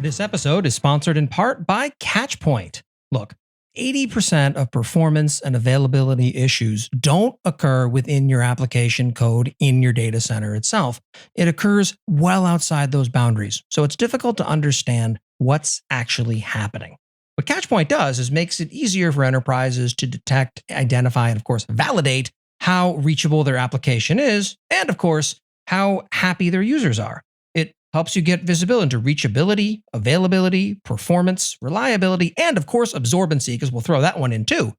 This episode is sponsored in part by Catchpoint. Look, 80% of performance and availability issues don't occur within your application code in your data center itself. It occurs well outside those boundaries, so it's difficult to understand what's actually happening. What Catchpoint does is makes it easier for enterprises to detect, identify, and of course, validate how reachable their application is, and of course, how happy their users are. It helps you get visibility into reachability, availability, performance, reliability, and of course, absorbency, because we'll throw that one in too.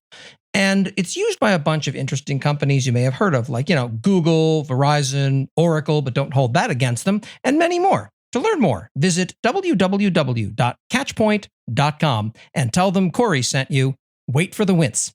And it's used by a bunch of interesting companies you may have heard of, like, Google, Verizon, Oracle, but don't hold that against them, and many more. To learn more, visit www.catchpoint.com and tell them Corey sent you. Wait for the wince.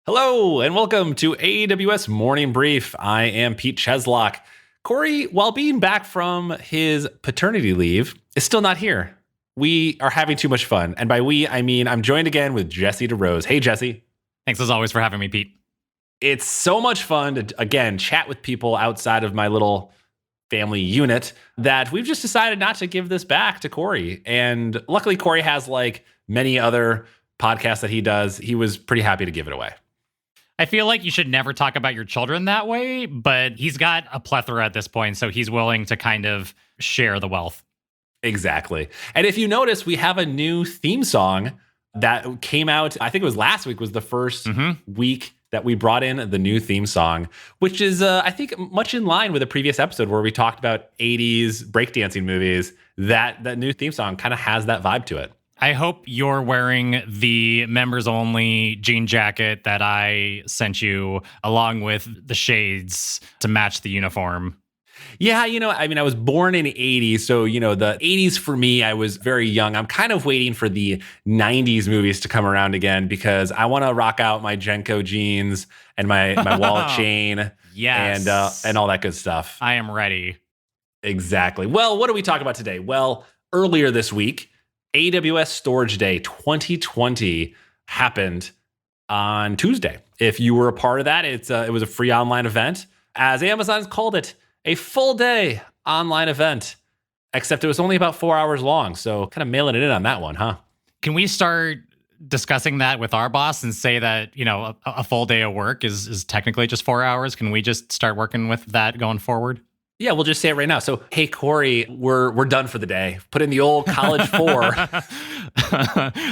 Hello, and welcome to AWS Morning Brief. I am Pete Cheslock. Corey, while being back from his paternity leave, is still not here. We are having too much fun. And by we, I mean I'm joined again with Jesse DeRose. Hey, Jesse. Thanks as always for having me, Pete. It's so much fun to, again, chat with people outside of my little family unit that we've just decided not to give this back to Corey. And luckily, Corey has, like many other podcasts that he does, he was pretty happy to give it away. I feel like you should never talk about your children that way, but he's got a plethora at this point, so he's willing to kind of share the wealth. Exactly. And if you notice, we have a new theme song that came out, I think it was last week was the first week that we brought in the new theme song, which is, I think, much in line with a previous episode where we talked about 80s breakdancing movies. That new theme song kind of has that vibe to it. I hope you're wearing the members-only jean jacket that I sent you, along with the shades to match the uniform. Yeah, I was born in the 80s, so, the 80s for me, I was very young. I'm kind of waiting for the 90s movies to come around again because I want to rock out my Jenko jeans and my wallet chain yes. and all that good stuff. I am ready. Exactly. Well, what do we talk about today? Well, earlier this week, AWS Storage Day 2020 happened on Tuesday. If you were a part of that, it was a free online event. As Amazon's called it, a full day online event, except it was only about 4 hours long. So kind of mailing it in on that one, huh? Can we start discussing that with our boss and say that, a full day of work is technically just 4 hours? Can we just start working with that going forward? Yeah, we'll just say it right now. So, hey, Corey, we're done for the day. Put in the old college 4.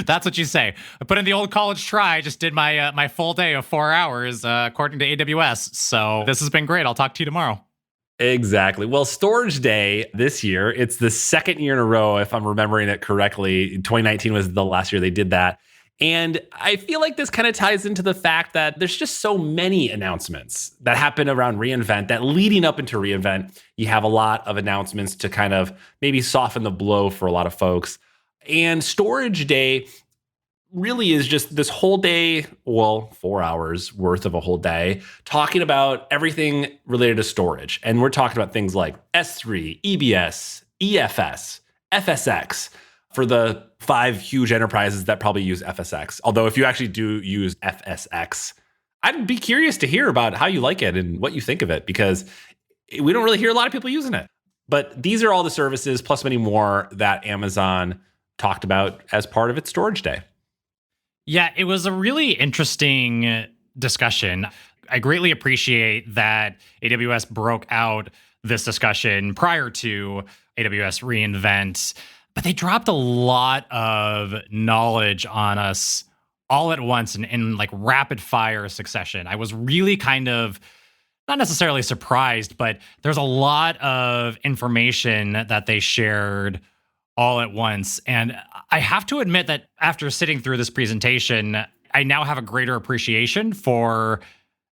That's what you say. I put in the old college try. Just did my full day of 4 hours, according to AWS. So this has been great. I'll talk to you tomorrow. Exactly. Well, Storage Day this year, it's the second year in a row, if I'm remembering it correctly. 2019 was the last year they did that. And I feel like this kind of ties into the fact that there's just so many announcements that happen around reInvent that leading up into reInvent, you have a lot of announcements to kind of maybe soften the blow for a lot of folks. And Storage Day really is just this whole day, 4 hours worth of a whole day, talking about everything related to storage. And we're talking about things like S3, EBS, EFS, FSX, for the 5 huge enterprises that probably use FSX. Although if you actually do use FSX, I'd be curious to hear about how you like it and what you think of it, because we don't really hear a lot of people using it. But these are all the services, plus many more, that Amazon talked about as part of its Storage Day. Yeah, it was a really interesting discussion. I greatly appreciate that AWS broke out this discussion prior to AWS reInvent. But they dropped a lot of knowledge on us all at once in like rapid fire succession. I was really kind of not necessarily surprised, but there's a lot of information that they shared all at once. And I have to admit that after sitting through this presentation, I now have a greater appreciation for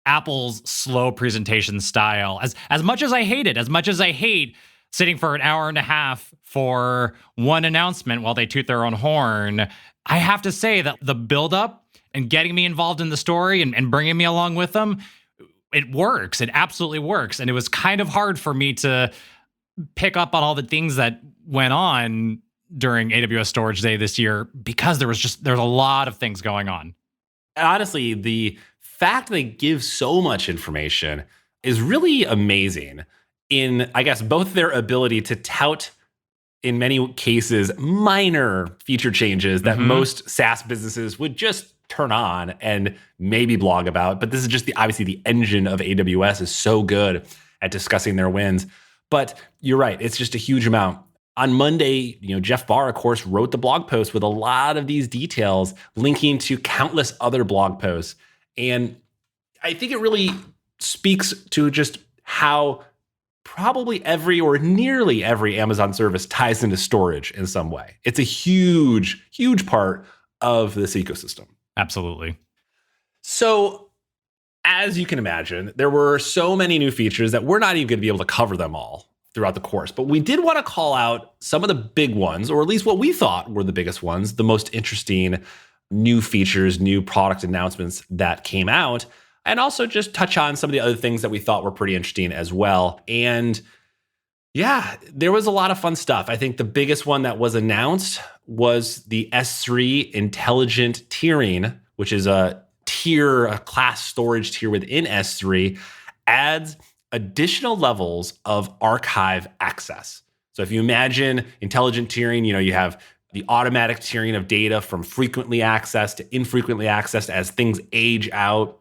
Apple's slow presentation style. As much as I hate it, as much as I hate sitting for an hour and a half for one announcement while they toot their own horn, I have to say that the buildup and getting me involved in the story and bringing me along with them, it works. It absolutely works. And it was kind of hard for me to pick up on all the things that went on during AWS Storage Day this year because there's a lot of things going on. Honestly, the fact they give so much information is really amazing in, I guess, both their ability to tout in many cases, minor feature changes that most SaaS businesses would just turn on and maybe blog about. But this is just obviously the engine of AWS is so good at discussing their wins. But you're right, it's just a huge amount. On Monday, Jeff Barr, of course, wrote the blog post with a lot of these details linking to countless other blog posts. And I think it really speaks to just how probably every or nearly every Amazon service ties into storage in some way. It's a huge, huge part of this ecosystem. Absolutely. So, as you can imagine, there were so many new features that we're not even going to be able to cover them all throughout the course. But we did want to call out some of the big ones, or at least what we thought were the biggest ones, the most interesting new features, new product announcements that came out, and also just touch on some of the other things that we thought were pretty interesting as well. And yeah, there was a lot of fun stuff. I think the biggest one that was announced was the S3 intelligent tiering, which is a class storage tier within S3, adds additional levels of archive access. So if you imagine intelligent tiering, you have the automatic tiering of data from frequently accessed to infrequently accessed as things age out.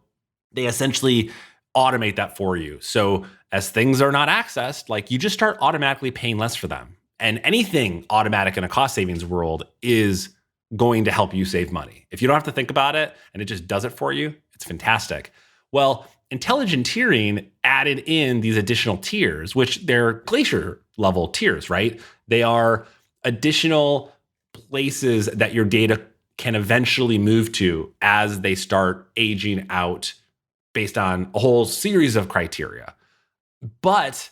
They essentially automate that for you. So as things are not accessed, you just start automatically paying less for them. And anything automatic in a cost savings world is going to help you save money. If you don't have to think about it and it just does it for you, it's fantastic. Well, intelligent tiering added in these additional tiers, which they're glacier level tiers, right? They are additional places that your data can eventually move to as they start aging out based on a whole series of criteria. But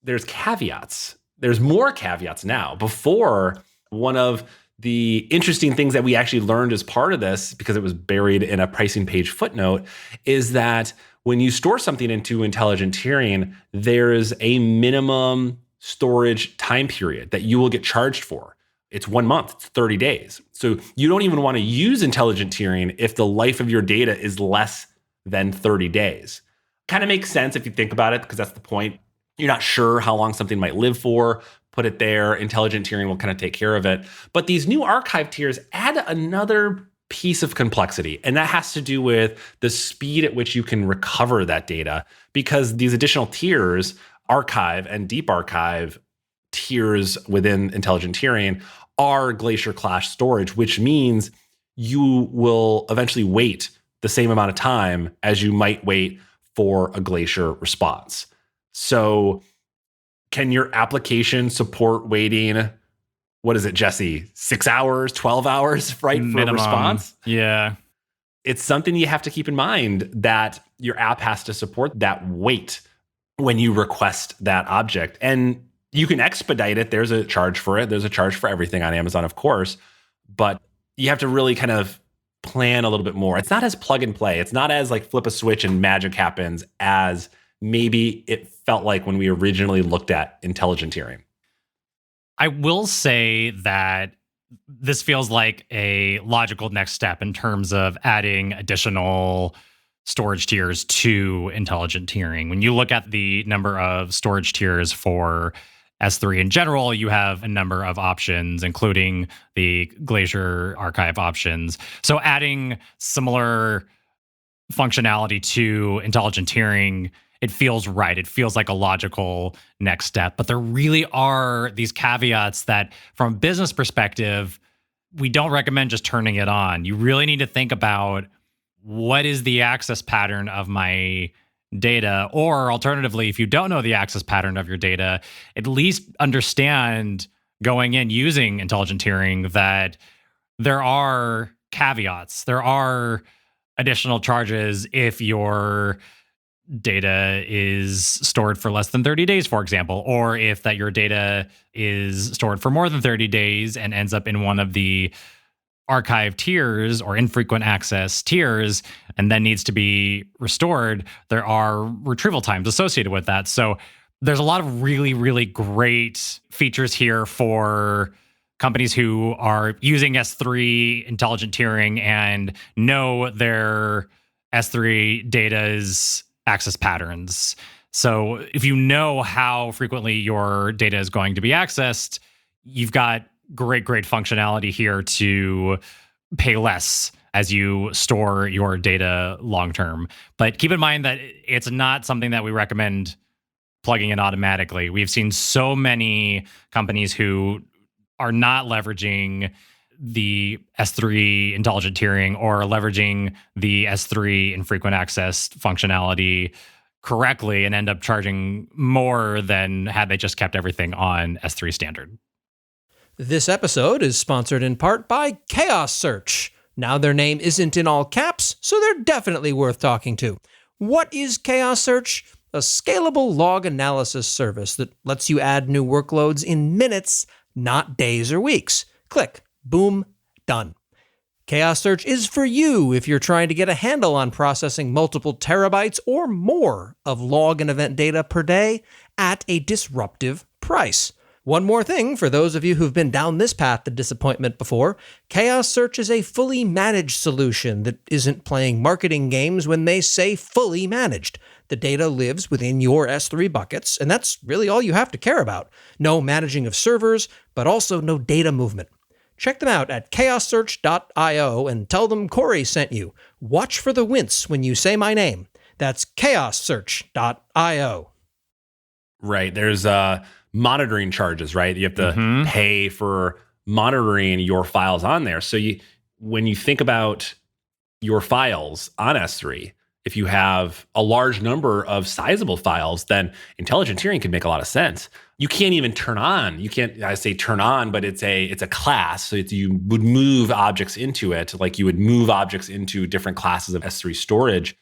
there's caveats. There's more caveats now. Before, one of the interesting things that we actually learned as part of this, because it was buried in a pricing page footnote, is that when you store something into intelligent tiering, there's a minimum storage time period that you will get charged for. It's 1 month, it's 30 days. So you don't even want to use intelligent tiering if the life of your data is less than 30 days. Kind of makes sense if you think about it, because that's the point. You're not sure how long something might live for. Put it there. Intelligent tiering will kind of take care of it. But these new archive tiers add another piece of complexity, and that has to do with the speed at which you can recover that data, because these additional tiers, archive and deep archive tiers within intelligent tiering, are glacier class storage, which means you will eventually wait the same amount of time as you might wait for a glacier response. So can your application support waiting, what is it, Jesse, 6 hours, 12 hours, right, for a response? Yeah. It's something you have to keep in mind, that your app has to support that wait when you request that object. And you can expedite it. There's a charge for it. There's a charge for everything on Amazon, of course. But you have to really kind of plan a little bit more. It's not as plug and play. It's not as flip a switch and magic happens as maybe it felt like when we originally looked at intelligent tiering. I will say that this feels like a logical next step in terms of adding additional storage tiers to intelligent tiering. When you look at the number of storage tiers for S3 in general, you have a number of options, including the Glacier archive options. So adding similar functionality to intelligent tiering, it feels right. It feels like a logical next step. But there really are these caveats that, from a business perspective, we don't recommend just turning it on. You really need to think about, what is the access pattern of my data? Or alternatively, if you don't know the access pattern of your data, at least understand going in using intelligent tiering that there are caveats. There are additional charges if your data is stored for less than 30 days, for example, or if that your data is stored for more than 30 days and ends up in one of the archive tiers or infrequent access tiers and then needs to be restored, there are retrieval times associated with that. So there's a lot of really, really great features here for companies who are using S3 intelligent tiering and know their S3 data's access patterns. So if you know how frequently your data is going to be accessed, you've got great functionality here to pay less as you store your data long term. But keep in mind that it's not something that we recommend plugging in automatically. We've seen so many companies who are not leveraging the S3 intelligent tiering or leveraging the S3 infrequent access functionality correctly and end up charging more than had they just kept everything on S3 standard. This episode is sponsored in part by Chaos Search. Now their name isn't in all caps, so they're definitely worth talking to. What is Chaos Search? A scalable log analysis service that lets you add new workloads in minutes, not days or weeks. Click, boom, done. Chaos Search is for you if you're trying to get a handle on processing multiple terabytes or more of log and event data per day at a disruptive price. One more thing for those of you who've been down this path to disappointment before, Chaos Search is a fully managed solution that isn't playing marketing games when they say fully managed. The data lives within your S3 buckets, and that's really all you have to care about. No managing of servers, but also no data movement. Check them out at chaossearch.io and tell them Corey sent you. Watch for the wince when you say my name. That's chaossearch.io. Right. There's monitoring charges, right? You have to pay for monitoring your files on there. So when you think about your files on S3, if you have a large number of sizable files, then intelligent tiering can make a lot of sense. You can't even turn on. You can't, I say turn on, but it's a class. So you would move objects into it, like you would move objects into different classes of S3 storage,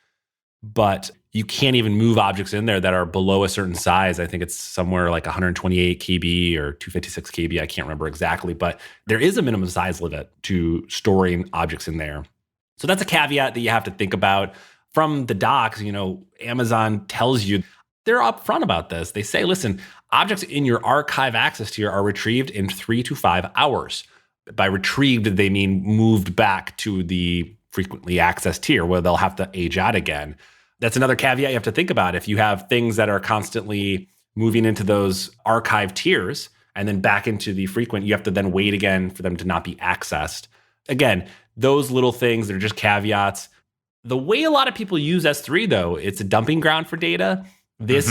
but you can't even move objects in there that are below a certain size. I think it's somewhere like 128 KB or 256 KB. I can't remember exactly, but there is a minimum size limit to storing objects in there. So that's a caveat that you have to think about. From the docs, Amazon tells you they're upfront about this. They say, listen, objects in your archive access tier are retrieved in 3 to 5 hours. By retrieved, they mean moved back to the frequently accessed tier where they'll have to age out again. That's another caveat you have to think about. If you have things that are constantly moving into those archive tiers and then back into the frequent, you have to then wait again for them to not be accessed. Again, those little things, they're just caveats. The way a lot of people use S3, though, it's a dumping ground for data. This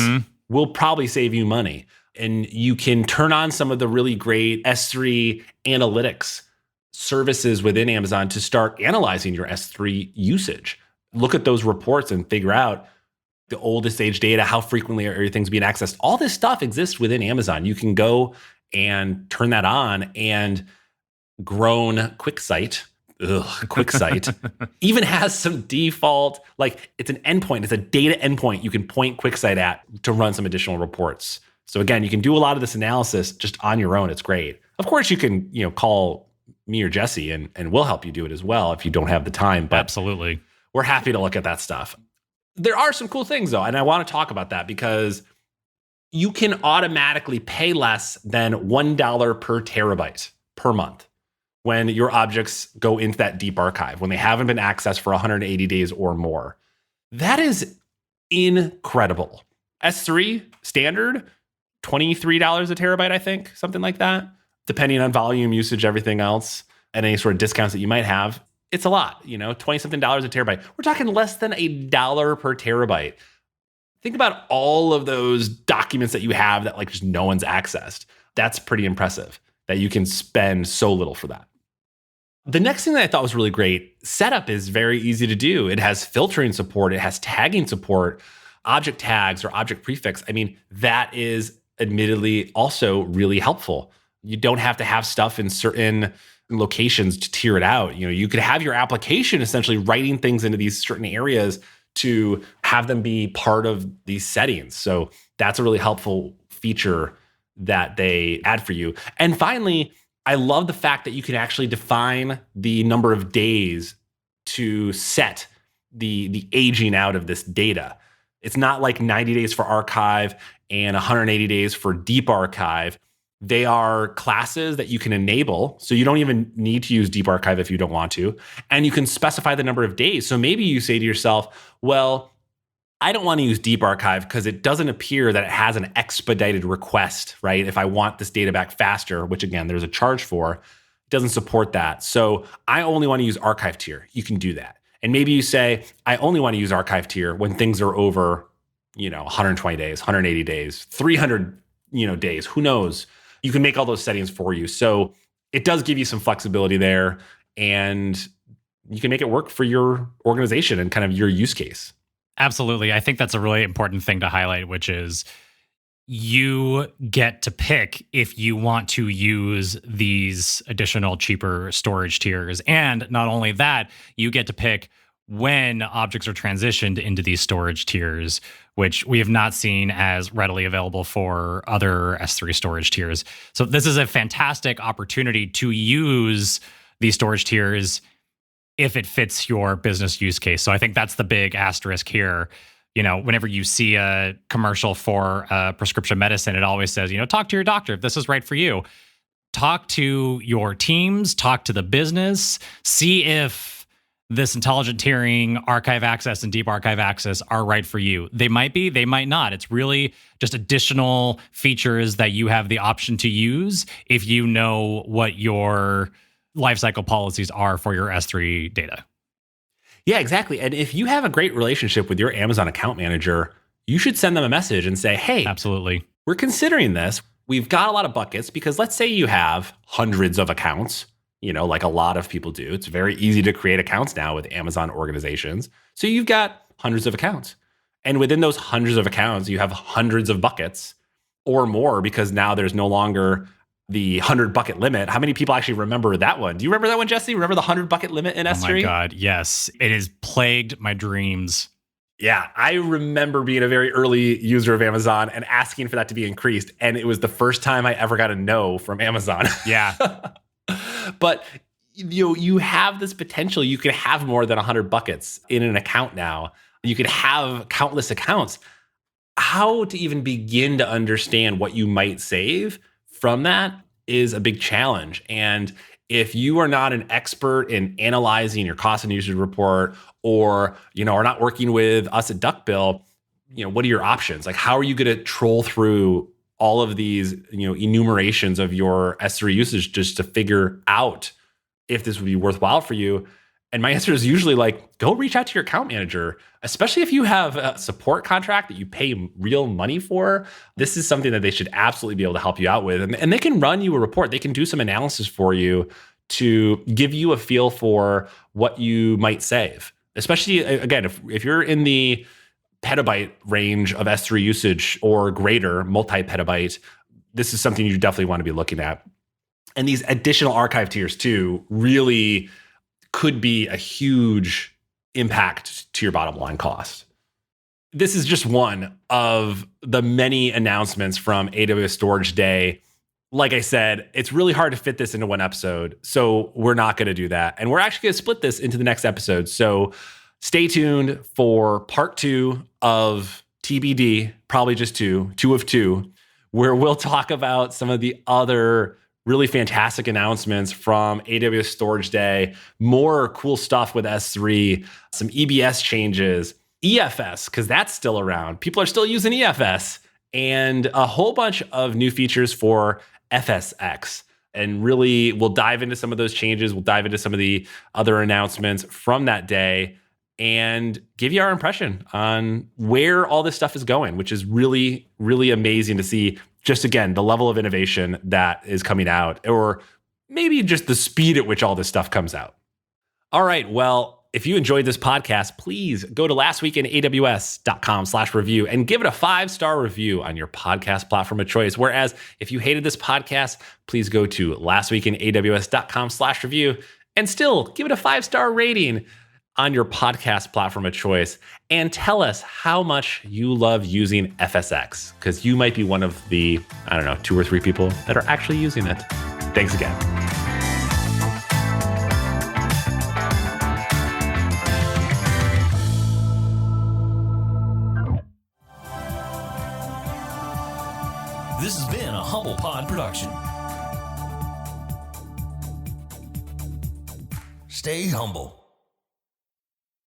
will probably save you money. And you can turn on some of the really great S3 analytics services within Amazon to start analyzing your S3 usage. Look at those reports and figure out the oldest age data, how frequently are things being accessed. All this stuff exists within Amazon. You can go and turn that on, and grown QuickSight, even has some default, like it's an endpoint, it's a data endpoint you can point QuickSight at to run some additional reports. So again, you can do a lot of this analysis just on your own. It's great. Of course, you can call me or Jesse and we'll help you do it as well if you don't have the time. But absolutely, we're happy to look at that stuff. There are some cool things though, and I want to talk about that because you can automatically pay less than $1 per terabyte per month when your objects go into that deep archive, when they haven't been accessed for 180 days or more. That is incredible. S3 standard, $23 a terabyte, I think, something like that, depending on volume, usage, everything else, and any sort of discounts that you might have. It's a lot, $20-something a terabyte. We're talking less than $1 per terabyte. Think about all of those documents that you have that just no one's accessed. That's pretty impressive that you can spend so little for that. The next thing that I thought was really great, setup is very easy to do. It has filtering support. It has tagging support, object tags or object prefix. I mean, that is admittedly also really helpful. You don't have to have stuff in certain locations to tier it out. You could have your application essentially writing things into these certain areas to have them be part of these settings. So that's a really helpful feature that they add for you. And finally, I love the fact that you can actually define the number of days to set the aging out of this data. It's not like 90 days for archive and 180 days for deep archive. They are classes that you can enable. So you don't even need to use deep archive if you don't want to. And you can specify the number of days. So maybe you say to yourself, well, I don't want to use Deep Archive because it doesn't appear that it has an expedited request, right? If I want this data back faster, which again, there's a charge for, it doesn't support that. So I only want to use archive tier. You can do that. And maybe you say, I only want to use archive tier when things are over, 120 days, 180 days, 300, days, who knows? You can make all those settings for you. So it does give you some flexibility there, and you can make it work for your organization and kind of your use case. Absolutely. I think that's a really important thing to highlight, which is you get to pick if you want to use these additional cheaper storage tiers. And not only that, you get to pick when objects are transitioned into these storage tiers, which we have not seen as readily available for other S3 storage tiers. So this is a fantastic opportunity to use these storage tiers if it fits your business use case. So I think that's the big asterisk here. Whenever you see a commercial for prescription medicine, it always says, talk to your doctor if this is right for you. Talk to your teams, talk to the business, see if this intelligent tiering, archive access, and deep archive access are right for you. They might be, they might not. It's really just additional features that you have the option to use if you know what your lifecycle policies are for your S3 data. Yeah, exactly. And if you have a great relationship with your Amazon account manager, you should send them a message and say, hey, absolutely, we're considering this. We've got a lot of buckets because let's say you have hundreds of accounts, like a lot of people do. It's very easy to create accounts now with Amazon organizations. So you've got hundreds of accounts. And within those hundreds of accounts, you have hundreds of buckets or more because now there's no longer the 100 bucket limit. How many people actually remember that one? Do you remember that one, Jesse? Remember the 100 bucket limit in S3? Oh my God, yes. It has plagued my dreams. Yeah, I remember being a very early user of Amazon and asking for that to be increased. And it was the first time I ever got a no from Amazon. Yeah. But you have this potential. You could have more than 100 buckets in an account now. You could have countless accounts. How to even begin to understand what you might save from that is a big challenge. And if you are not an expert in analyzing your cost and usage report, or are not working with us at Duckbill, what are your options? Like, how are you going to troll through all of these enumerations of your S3 usage just to figure out if this would be worthwhile for you? And my answer is usually go reach out to your account manager, especially if you have a support contract that you pay real money for. This is something that they should absolutely be able to help you out with. And they can run you a report. They can do some analysis for you to give you a feel for what you might save. Especially, again, if you're in the petabyte range of S3 usage or greater, multi-petabyte, this is something you definitely want to be looking at. And these additional archive tiers too really could be a huge impact to your bottom line cost. This is just one of the many announcements from AWS Storage Day. Like I said, it's really hard to fit this into one episode, so we're not going to do that. And we're actually going to split this into the next episode. So stay tuned for part 2 of TBD, probably just two of two, where we'll talk about some of the other really fantastic announcements from AWS Storage Day, more cool stuff with S3, some EBS changes, EFS, because that's still around. People are still using EFS, and a whole bunch of new features for FSX. And really, we'll dive into some of those changes. We'll dive into some of the other announcements from that day and give you our impression on where all this stuff is going, which is really, really amazing to see. Just again, the level of innovation that is coming out, or maybe just the speed at which all this stuff comes out. All right. Well, if you enjoyed this podcast, please go to lastweekinaws.com/review and give it a 5-star review on your podcast platform of choice. Whereas if you hated this podcast, please go to lastweekinaws.com/review and still give it a 5-star rating on your podcast platform of choice, and tell us how much you love using FSX, because you might be one of the, 2 or 3 people that are actually using it. Thanks again. This has been a Humble Pod production. Stay humble.